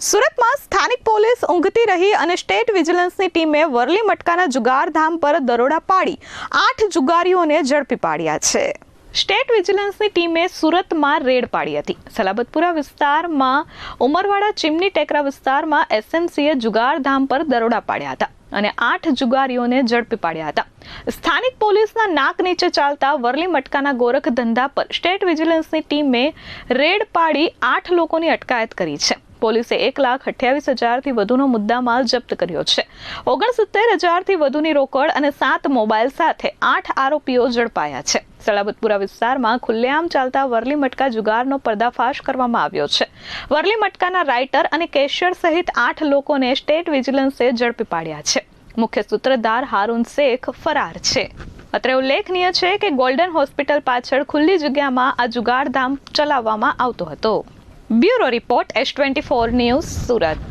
સુરતમાં સ્થાનિક પોલીસ ઊંઘતી રહી અને સ્ટેટ વિજિલન્સની ટીમે વરલી મટકાના જુગારધામ પર દરોડા પાડી 8 જુગારીઓને ઝડપી પાડ્યા છે। સ્ટેટ વિજિલન્સની ટીમે સુરતમાં રેડ પાડી હતી। સલાબતપુરા વિસ્તારમાં ઉમરવાડા ચીમની ટેકરા વિસ્તારમાં એસએમસીએ જુગારધામ પર દરોડા પાડ્યા હતા અને 8 જુગારીઓને ઝડપી પાડ્યા હતા। સ્થાનિક પોલીસના નાક નીચે ચાલતા વરલી મટકાના ગોરખ ધંધા પર સ્ટેટ વિજિલન્સની ટીમે રેડ પાડી 8 લોકોની અટકાયત કરી છે। પોલીસે 1,28,000થી વધુનો મુદ્દામાલ જપ્ત કર્યો છે। 69,000થી વધુની રોકડ અને 7 મોબાઈલ સાથે 8 આરોપીઓ ઝડપાયા છે। સલાબતપુરા વિસ્તારમાં ખુલ્લેઆમ ચાલતા વરલી મટકા જુગારનો પર્દાફાશ કરવામાં આવ્યો છે। વરલી મટકાના રાઇટર અને કેશિયર સહિત 8 લોકોને સ્ટેટ વિજિલન્સે ઝડપી પાડ્યા છે। મુખ્ય સૂત્રધાર હારૂન શેખ ફરાર છે। અત્રે ઉલ્લેખનીય છે કે ગોલ્ડન હોસ્પિટલ પાછળ ખુલ્લી જગ્યામાં આ જુગારધામ ચલાવવામાં આવતો હતો। Bureau report S24 news Surat.